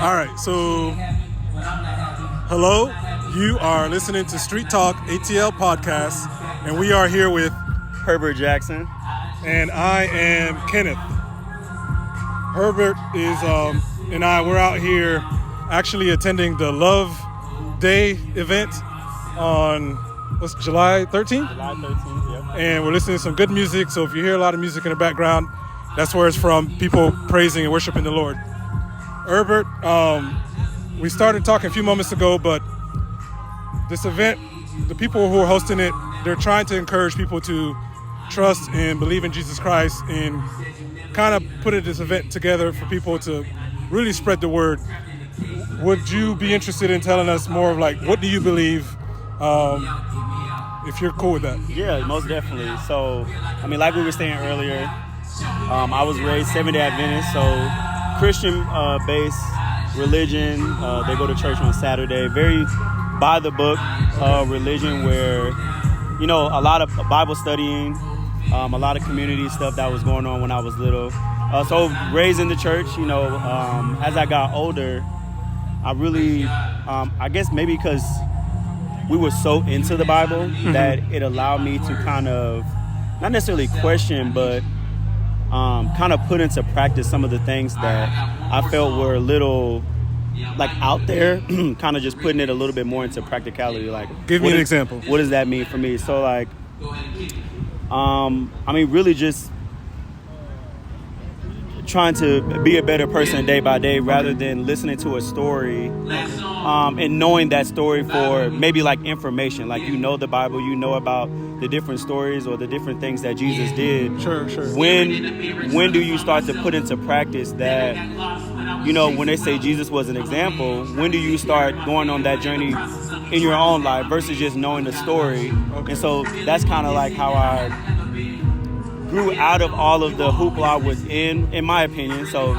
All right, so hello, you are listening to Street Talk ATL podcast, and we are here with Hebert Jackson. And I am Kenneth. Hebert is and we're out here actually attending the LoveDay event on July 13th? July 13th, yep. And we're listening to some good music, so if you hear a lot of music in the background, that's where it's from, people praising and worshiping the Lord. Hebert, we started talking a few moments ago, but this event, the people who are hosting it, they're trying to encourage people to trust and believe in Jesus Christ and kind of put this event together for people to really spread the word. Would you be interested in telling us more of like, what do you believe, if you're cool with that? Yeah, most definitely. So, I mean, like we were saying earlier, I was raised Seventh-day Adventist, so Christian-based religion. They go to church on Saturday. Very by-the-book religion where, you know, a lot of Bible studying, a lot of community stuff that was going on when I was little. So raised in the church, you know, as I got older, I really, I guess maybe because we were so into the Bible that it allowed me to kind of, not necessarily question, but kind of put into practice some of the things that I felt were a little like out there, kind of just putting it a little bit more into practicality. Like, give me an example. What does that mean for me? So like, I mean, really just trying to be a better person day by day rather than listening to a story and knowing that story for maybe like information. Like, you know the Bible, you know about the different stories or the different things that Jesus did. Sure. When do you start to put into practice that, you know, when they say Jesus was an example, when do you start going on that journey in your own life versus just knowing the story? Okay. And so that's kind of like how I grew out of all of the hoopla I was in my opinion. So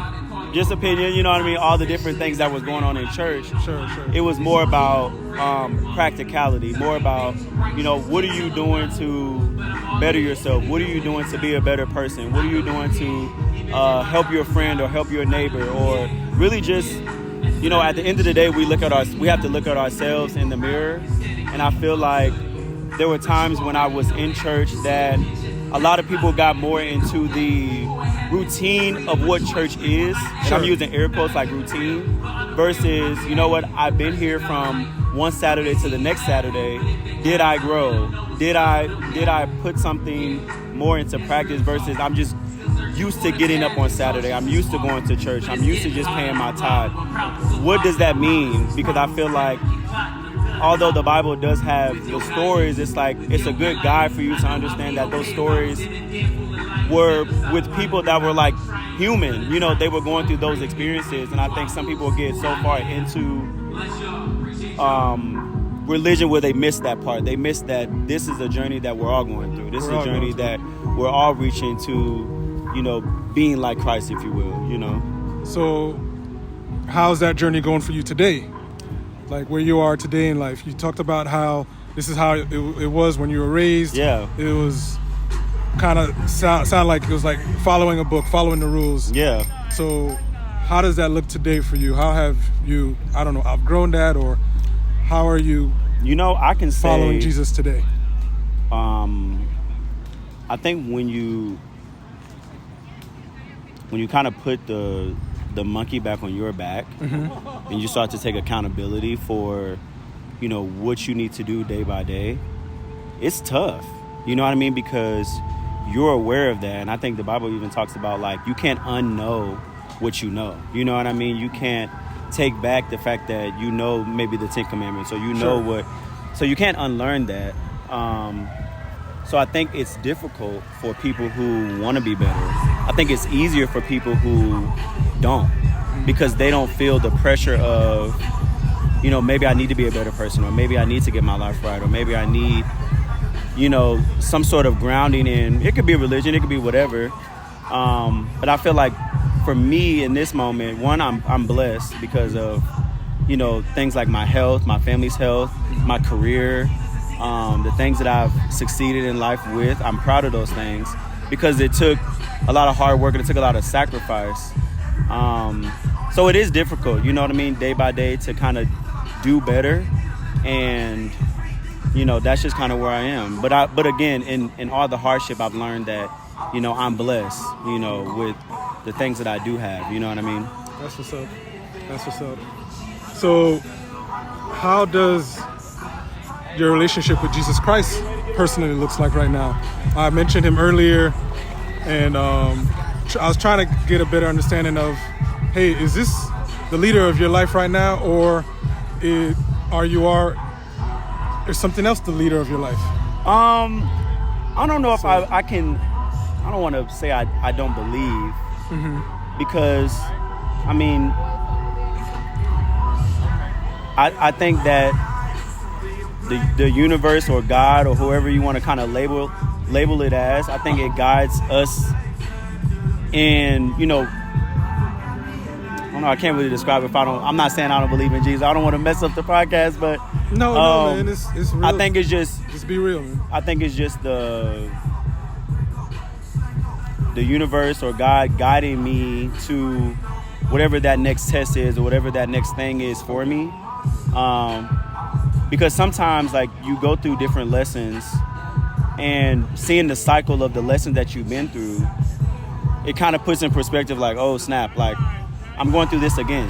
just opinion, you know what I mean? All the different things that was going on in church. Sure. It was more about practicality, more about, you know, what are you doing to better yourself? What are you doing to be a better person? What are you doing to help your friend or help your neighbor? Or really just, you know, at the end of the day, we have to look at ourselves in the mirror. And I feel like there were times when I was in church that a lot of people got more into the routine of what church is. And Sure. I'm using air quotes like routine versus, you know what, I've been here from one Saturday to the next Saturday. Did I grow? Did I put something more into practice versus I'm just used to getting up on Saturday. I'm used to going to church. I'm used to just paying my tithe. What does that mean? Because I feel like although the Bible does have the stories, it's like it's a good guide for you to understand that those stories were with people that were like human. You know, they were going through those experiences. And I think some people get so far into religion where they miss that part. They miss that this is a journey that we're all going through. This is a journey that we're all reaching to, you know, being like Christ, if you will, you know. So how's that journey going for you today? Like where you are today in life. You talked about how this is how it was when you were raised. Yeah. It was kind of sound like it was like following a book, following the rules. Yeah. So how does that look today for you? How have you, I don't know, outgrown that, or how are you, you know, I can say following Jesus today? I think when you kind of put the monkey back on your back and you start to take accountability for, you know, what you need to do day by day, it's tough. You know what I mean? Because you're aware of that. And I think the Bible even talks about, like, you can't unknow what you know. You know what I mean? You can't take back the fact that you know maybe the 10 Commandments or you know what. So you can't unlearn that. So I think it's difficult for people who want to be better. I think it's easier for people who don't, because they don't feel the pressure of, you know, maybe I need to be a better person, or maybe I need to get my life right, or maybe I need, you know, some sort of grounding in, it could be religion, it could be whatever. But I feel like for me in this moment, one, I'm blessed because of, you know, things like my health, my family's health, my career, the things that I've succeeded in life with. I'm proud of those things because it took a lot of hard work and it took a lot of sacrifice. So it is difficult, you know what I mean, day by day to kind of do better. And, you know, that's just kind of where I am. But again, in all the hardship, I've learned that, you know, I'm blessed, you know, with the things that I do have, you know what I mean? That's what's up. That's what's up. So how does your relationship with Jesus Christ personally looks like right now? I mentioned him earlier, and I was trying to get a better understanding of, hey, is this the leader of your life right now, or is something else the leader of your life? I don't know if I can. I don't want to say I don't believe, because I mean, I think that the universe or God or whoever you want to kind of label it as, I think it guides us in, you know, I don't know, I can't really describe it if I'm not saying I don't believe in Jesus. I don't want to mess up the podcast, but no, man, it's real. I think it's just be real, man. I think it's just the universe or God guiding me to whatever that next test is or whatever that next thing is for me. Because sometimes, like, you go through different lessons, and seeing the cycle of the lessons that you've been through, it kind of puts in perspective, like, oh snap, like, I'm going through this again.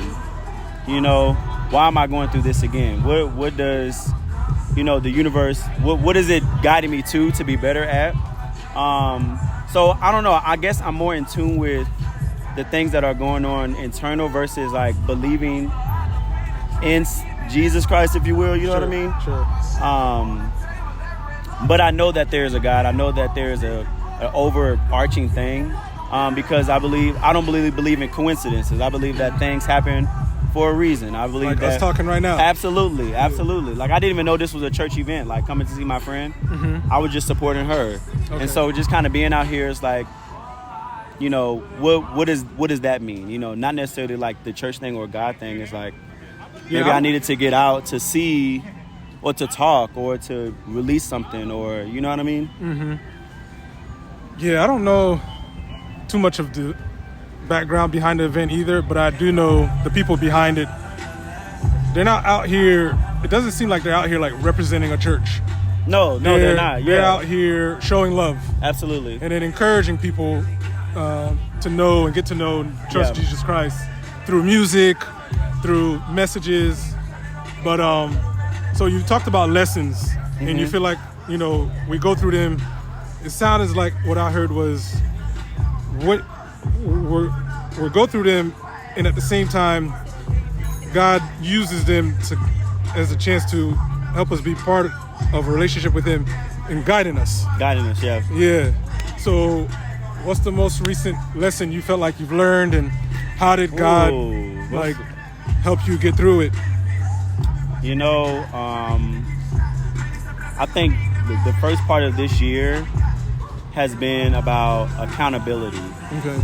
You know, why am I going through this again? What does, you know, the universe, what is it guiding me to be better at? So I don't know. I guess I'm more in tune with the things that are going on internal versus like believing in Jesus Christ, if you will. You know what I mean? Sure. But I know that there's a God. I know that there's an overarching thing, because I don't believe in coincidences. I believe that things happen for a reason. I believe like that us talking right now. Absolutely. Like, I didn't even know this was a church event. Like, coming to see my friend, I was just supporting her. Okay. And so just kind of being out here is like, you know, what does that mean? You know, not necessarily like the church thing or God thing. It's like, maybe I needed to get out to see or to talk or to release something, or, you know what I mean? Yeah, I don't know too much of the background behind the event either, but I do know the people behind it. They're not out here, it doesn't seem like they're out here like representing a church. No, they're not. They're out here showing love. Absolutely. And then encouraging people to know and get to know and trust Jesus Christ through music, through messages. But so you talked about lessons, and you feel like, you know, we go through them. It sounded like what I heard was what we'll go through them, and at the same time, God uses them as a chance to help us be part of a relationship with Him and guiding us. Yeah. Yeah. So, what's the most recent lesson you felt like you've learned, and how did God help you get through it? You know, I think the first part of this year has been about accountability. Okay.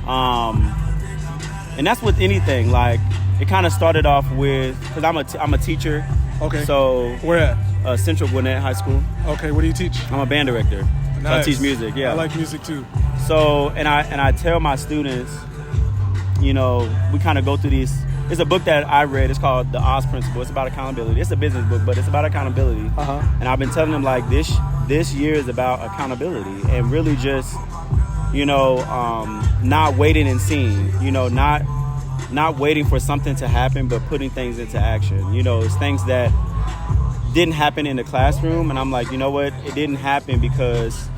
And that's with anything. Like, it kind of started off with, because I'm a teacher. Okay. So where at? Central Gwinnett High School. Okay. What do you teach? I'm a band director. Nice. So I teach music. Yeah. I like music too. So and I tell my students, you know, we kind of go through these. It's a book that I read. It's called The Oz Principle. It's about accountability. It's a business book, but it's about accountability. And I've been telling them, like, this year is about accountability, and really just, you know, not waiting and seeing. You know, not waiting for something to happen, but putting things into action. You know, it's things that didn't happen in the classroom, and I'm like, you know what? It didn't happen because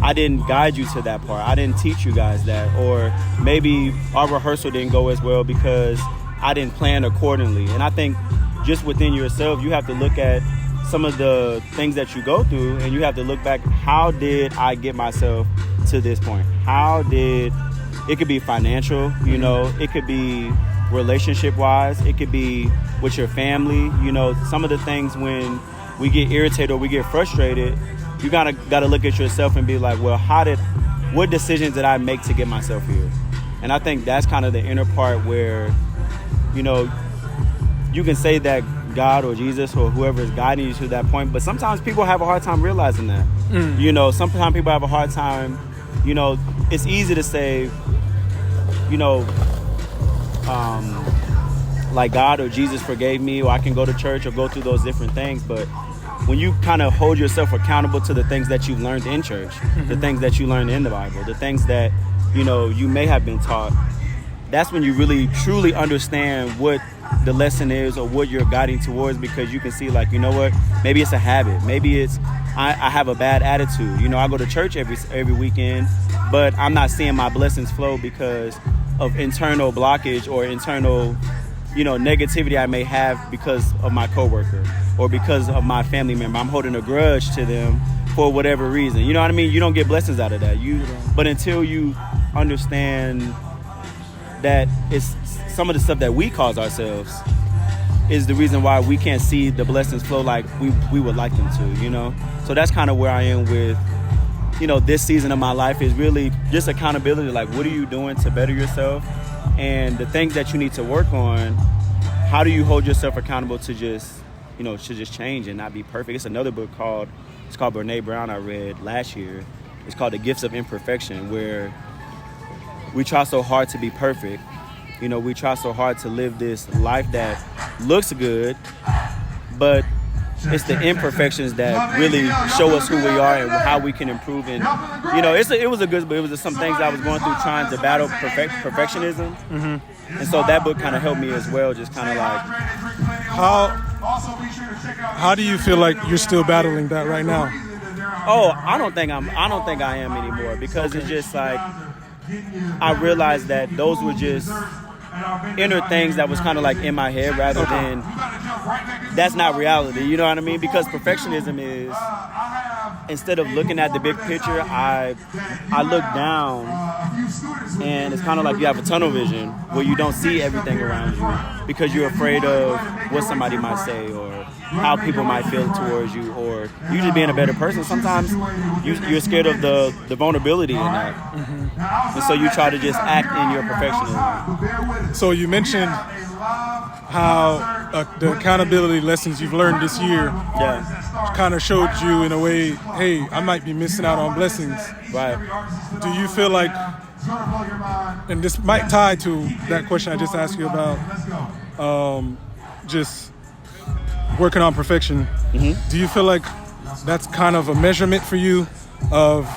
I didn't guide you to that part. I didn't teach you guys that. Or maybe our rehearsal didn't go as well because I didn't plan accordingly. And I think just within yourself, you have to look at some of the things that you go through, and you have to look back, how did I get myself to this point? It could be financial, you know, it could be relationship-wise, it could be with your family. You know, some of the things when we get irritated or we get frustrated, you gotta look at yourself and be like, well, what decisions did I make to get myself here? And I think that's kind of the inner part where, you know, you can say that God or Jesus or whoever is guiding you to that point, but sometimes people have a hard time realizing that. You know, sometimes people have a hard time, you know, it's easy to say, you know, like God or Jesus forgave me, or I can go to church or go through those different things. But when you kind of hold yourself accountable to the things that you've learned in church, the things that you learned in the Bible, the things that, you know, you may have been taught, that's when you really truly understand what the lesson is or what you're guiding towards, because you can see, like, you know what, maybe it's a habit, maybe it's I have a bad attitude. You know, I go to church every weekend, but I'm not seeing my blessings flow because of internal blockage or internal, you know, negativity I may have because of my coworker or because of my family member. I'm holding a grudge to them for whatever reason. You know what I mean? You don't get blessings out of that. But until you understand that it's some of the stuff that we cause ourselves is the reason why we can't see the blessings flow like we would like them to, you know? So that's kind of where I am with, you know, this season of my life is really just accountability. Like, what are you doing to better yourself? And the things that you need to work on, how do you hold yourself accountable to just, you know, to just change and not be perfect? It's another book called Brene Brown I read last year. It's called The Gifts of Imperfection, where we try so hard to be perfect. You know, we try so hard to live this life that looks good, but it's the imperfections that really show us who we are and how we can improve. And, you know, it was a good, but it was some things I was going through trying to battle perfectionism. Mm-hmm. And so that book kind of helped me as well, just kind of like. How do you feel like you're still battling that right now? Oh, I don't think I am anymore, because it's just like, I realized that those were just inner things that was kind of like in my head rather than that's not reality, you know what I mean? Because perfectionism is, instead of looking at the big picture, I look down, and it's kind of like you have a tunnel vision where you don't see everything around you because you're afraid of what somebody might say or how people might feel towards you, or you just being a better person. Sometimes you're scared of the vulnerability in that. Mm-hmm. And so you try to just act in your perfectionism. So you mentioned how the accountability lessons you've learned this year kind of showed you in a way, hey, I might be missing out on blessings. Right. Do you feel like, and this might tie to that question I just asked you about, just working on perfection. Mm-hmm. Do you feel like that's kind of a measurement for you of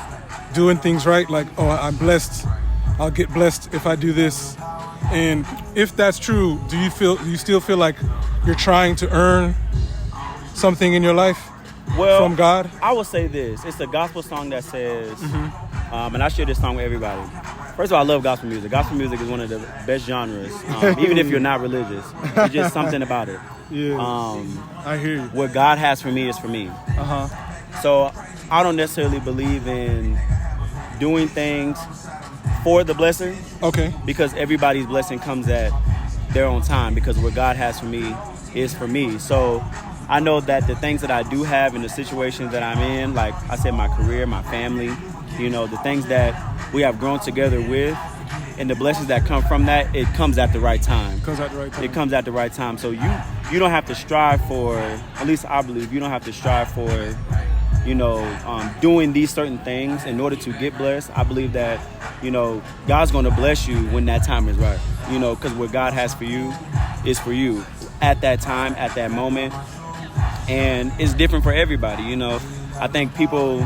doing things right? Like, oh, I'm blessed, I'll get blessed if I do this. And if that's true, do you still feel like you're trying to earn something in your life from God? I will say this. It's a gospel song that says, and I share this song with everybody. First of all, I love gospel music. Gospel music is one of the best genres, even if you're not religious. It's just something about it. Yeah, I hear you. What God has for me is for me. So I don't necessarily believe in doing things for the blessing. Okay. Because everybody's blessing comes at their own time, because what God has for me is for me. So I know that the things that I do have in the situations that I'm in, like I said, my career, my family, you know, the things that we have grown together with, and the blessings that come from that, it comes at the right time. It comes at the right time. It comes at the right time. So you don't have to strive for, at least I believe, you don't have to strive for, you know, doing these certain things in order to get blessed. I believe that, you know, God's going to bless you when that time is right, you know, because what God has for you is for you at that time, at that moment. And it's different for everybody, you know. I think people,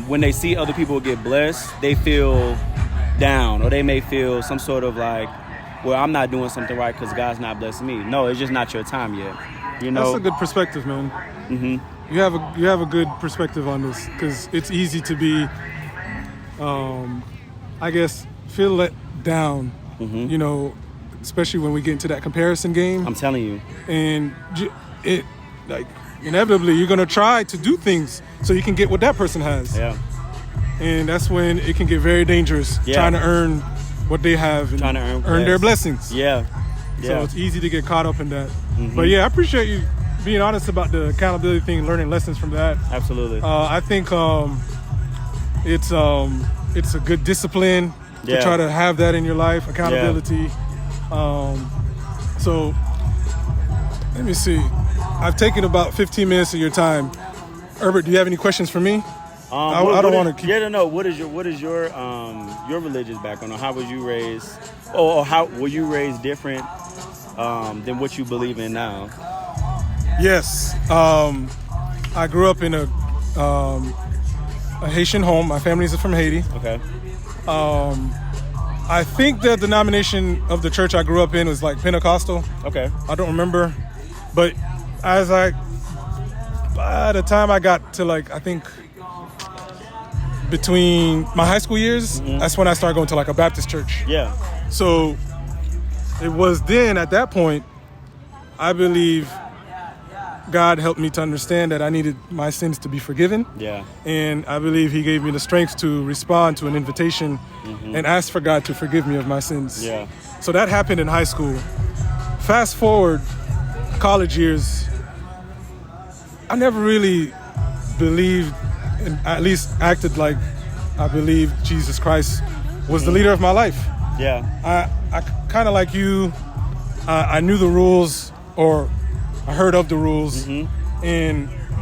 when they see other people get blessed, they feel down, or they may feel some sort of like, well, I'm not doing something right because God's not blessing me. No, it's just not your time yet. You know, that's a good perspective, man. Mm-hmm. You have a good perspective on this, because it's easy to be, I guess, feel let down. Mm-hmm. You know, especially when we get into that comparison game. I'm telling you, and it like inevitably you're gonna try to do things so you can get what that person has. Yeah. And that's when it can get very dangerous, trying to earn what they have and trying to earn their blessings. Yeah. So it's easy to get caught up in that. Mm-hmm. But yeah, I appreciate you being honest about the accountability thing, learning lessons from that. Absolutely. I think it's a good discipline to try to have that in your life, accountability. So let me see. I've taken about 15 minutes of your time. Herbert, do you have any questions for me? I don't want to keep. Yeah, no. What is your religious background? Or how was you raised? Or how were you raised different than what you believe in now? Yes, I grew up in a Haitian home. My family's from Haiti. Okay. I think the denomination of the church I grew up in was like Pentecostal. Okay. I don't remember, but by the time I got to like, I think between my high school years, that's when I started going to like a Baptist church. Yeah. So it was then at that point, I believe God helped me to understand that I needed my sins to be forgiven. Yeah. And I believe he gave me the strength to respond to an invitation and ask for God to forgive me of my sins. Yeah. So that happened in high school. Fast forward, college years, I never really believed, and at least acted like I believed Jesus Christ was the leader of my life. Yeah. I kind of like you, I knew the rules, or I heard of the rules,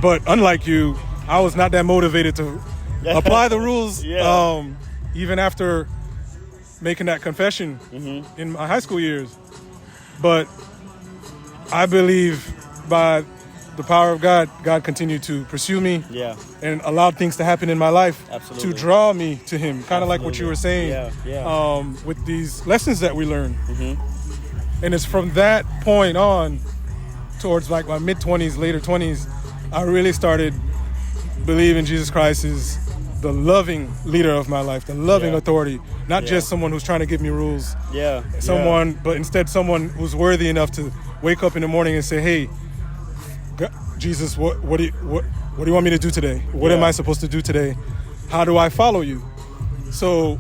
but unlike you, I was not that motivated to apply the rules. Yeah. Even after making that confession in my high school years. But I believe by the power of God, God continued to pursue me and allowed things to happen in my life to draw me to him. Kind of like what you were saying with these lessons that we learn. And it's from that point on, towards like my mid-20s, later 20s, I really started believing Jesus Christ is the loving leader of my life, the loving authority, not just someone who's trying to give me rules. But instead someone who's worthy enough to wake up in the morning and say, hey, God, Jesus, what do you want me to do today? What am I supposed to do today? How do I follow you? So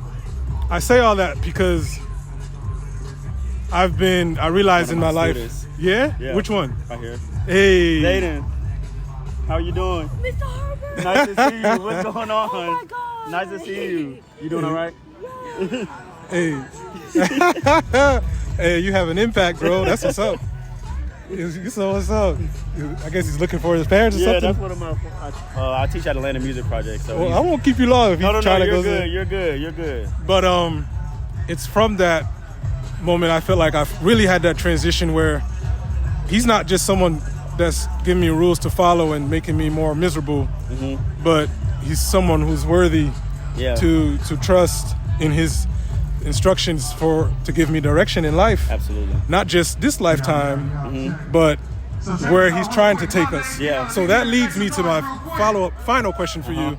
I say all that because I realized in my life. Yeah? Which one? Right here. Hey. Zayden, how you doing? Mr. Herbert. Nice to see you. What's going on? Oh my God. Nice to see you. You doing all right? Hey. Hey, you have an impact, bro. That's what's up. You saw what's up. I guess he's looking for his parents or something. Yeah, that's one of my. I teach at Atlanta Music Project. So I won't keep you long if you're trying to go. You're good. But it's from that moment I felt like I really had that transition where he's not just someone that's giving me rules to follow and making me more miserable, but he's someone who's worthy to trust in his instructions to give me direction in life. Absolutely. Not just this lifetime, but where he's trying to take us. Yeah. So that leads me to my final question for you.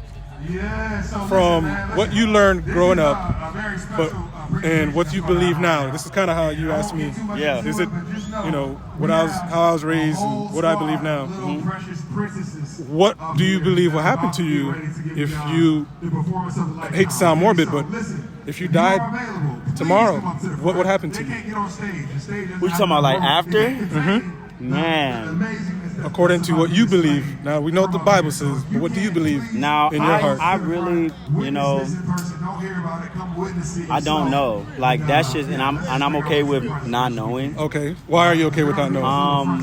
From what you learned growing up, and what you believe now. This is kind of how you asked me. Yeah. Is it, how I was raised and what I believe now. What do you believe will happen to you if you, I hate to sound morbid, but if you died tomorrow, what would happen to you? What you talking about, like after? Man. According to what you believe. Now, we know what the Bible says, but what do you believe now, in your heart? I really, I don't know. Like, that's just, and I'm okay with not knowing. Okay. Why are you okay with not knowing?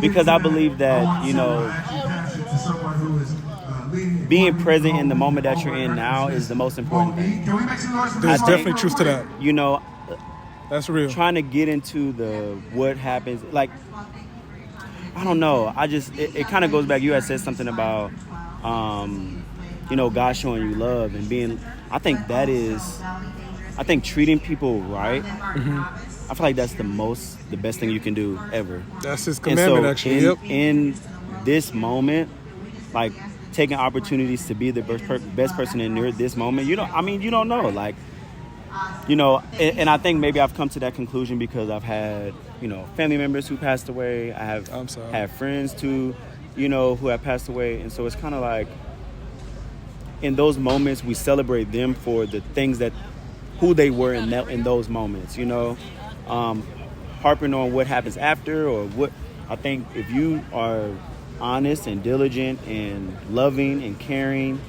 Because I believe that, being present in the moment that you're in now is the most important thing. There's definitely truth to that. That's real. Trying to get into what happens, like, I don't know. It kind of goes back. You had said something about, God showing you love and being. I think treating people right. I feel like that's the best thing you can do ever. That's his commandment, actually. In this moment, like taking opportunities to be the best person in this moment. You don't know, like. And I think maybe I've come to that conclusion because I've had, family members who passed away. I have had friends too, who have passed away. And so it's kind of like in those moments, we celebrate them for the things who they were in those moments, harping on what happens after or what. I think if you are honest and diligent and loving and caring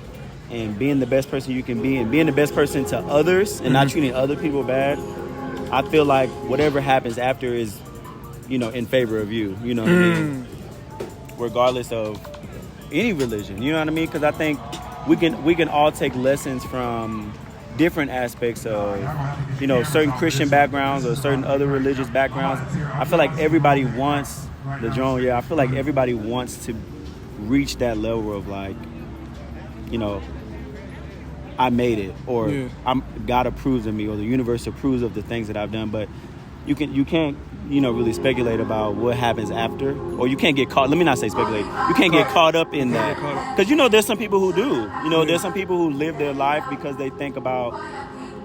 and being the best person you can be and being the best person to others and not treating other people bad, I feel like whatever happens after is, in favor of you, what I mean? Regardless of any religion. You know what I mean? Because I think we can all take lessons from different aspects of, you know, certain Christian backgrounds or certain other religious backgrounds. I feel like everybody wants the drone. Yeah, I feel like everybody wants to reach that level of like, you know, I made it, or God approves of me, or the universe approves of the things that I've done. But you can't, you know, really speculate about what happens after, or you can't get caught. Let me not say speculate. You can't get caught up in that, because you know there's some people who do. You know, there's some people who live their life because they think about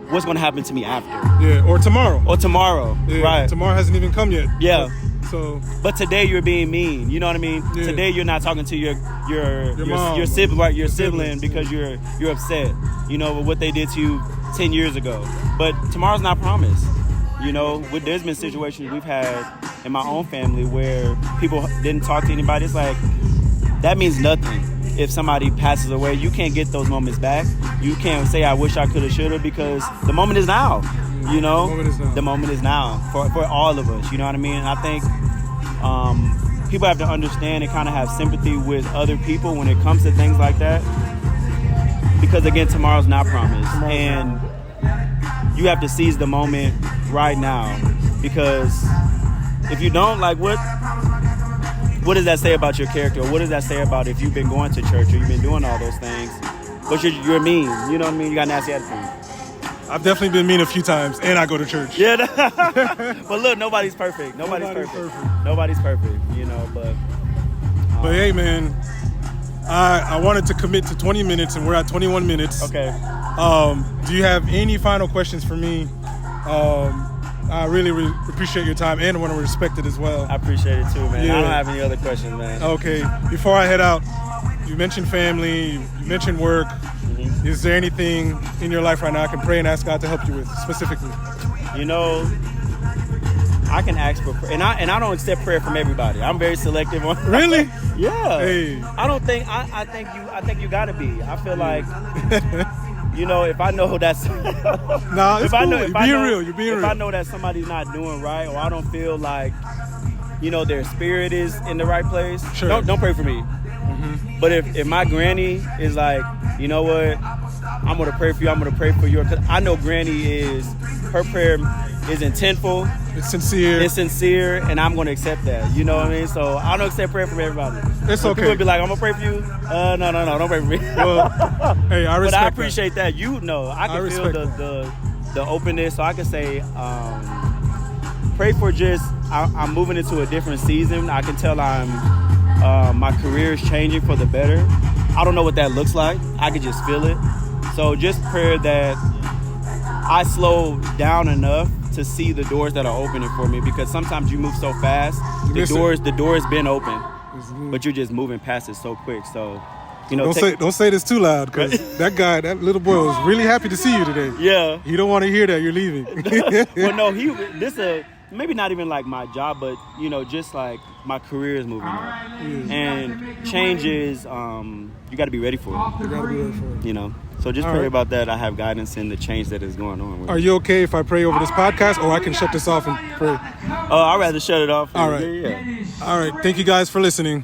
what's going to happen to me after. Yeah, or tomorrow. Yeah, right. Tomorrow hasn't even come yet. Yeah. But today you're being mean. You know what I mean? Yeah. Today you're not talking to your mom, your sibling, right, your sibling, because you're upset. You know, with what they did to you 10 years ago. But tomorrow's not promised. You know, there's been situations we've had in my own family where people didn't talk to anybody. It's like, that means nothing. If somebody passes away, you can't get those moments back. You can't say, I wish I could have, should have, because the moment is now. You know, the moment is now for all of us. You know what I mean? And I think people have to understand and kind of have sympathy with other people when it comes to things like that. Because again, tomorrow's not promised. And you have to seize the moment right now. Because if you don't, like, what does that say about your character? Or what does that say about if you've been going to church or you've been doing all those things, but you're mean? You know what I mean? You got a nasty attitude. I've definitely been mean a few times, and I go to church. Yeah, but look, nobody's perfect. Nobody's perfect, you know. But hey, man, I wanted to commit to 20 minutes, and we're at 21 minutes. Okay. Do you have any final questions for me? I really appreciate your time, and I want to respect it as well. I appreciate it too, man. Yeah. I don't have any other questions, man. Okay. Before I head out, you mentioned family, you mentioned work. Mm-hmm. Is there anything in your life right now I can pray and ask God to help you with specifically? You know, I can ask for prayer, and I don't accept prayer from everybody. I'm very selective on. Really? Yeah. Hey. I don't think I think you gotta be. I feel like you know, if I know that's nah, it's cool. You're being real. If I know that somebody's not doing right, or I don't feel like, you know, their spirit is in the right place, sure. Don't pray for me. Mm-hmm. But if my granny is like, you know what, I'm gonna pray for you. I'm gonna pray for you. Cause I know granny her prayer is intentful. It's sincere, and I'm gonna accept that. You know what I mean? So I don't accept prayer from everybody. It's okay. People would be like, I'm gonna pray for you. No, don't pray for me. Well, hey, I respect. But I appreciate that. You know, I can feel the openness. So I can say, pray for I'm moving into a different season. I can tell my career is changing for the better. I don't know what that looks like. I can just feel it. So just prayer that I slow down enough to see the doors that are opening for me, because sometimes you move so fast, the door's been open, but you're just moving past it so quick. So, you know, don't say this too loud, because that little boy was really happy to see you today. Yeah, he don't want to hear that you're leaving. Well, no, maybe not even like my job, but you know, just like my career is moving up, and change is you got to be ready for it. You got to be ready for it. You know. So just pray about that. I have guidance in the change that is going on. Are you okay if I pray over this podcast, or I can shut this off and pray? I'd rather shut it off. All right. Yeah. All right. Thank you guys for listening.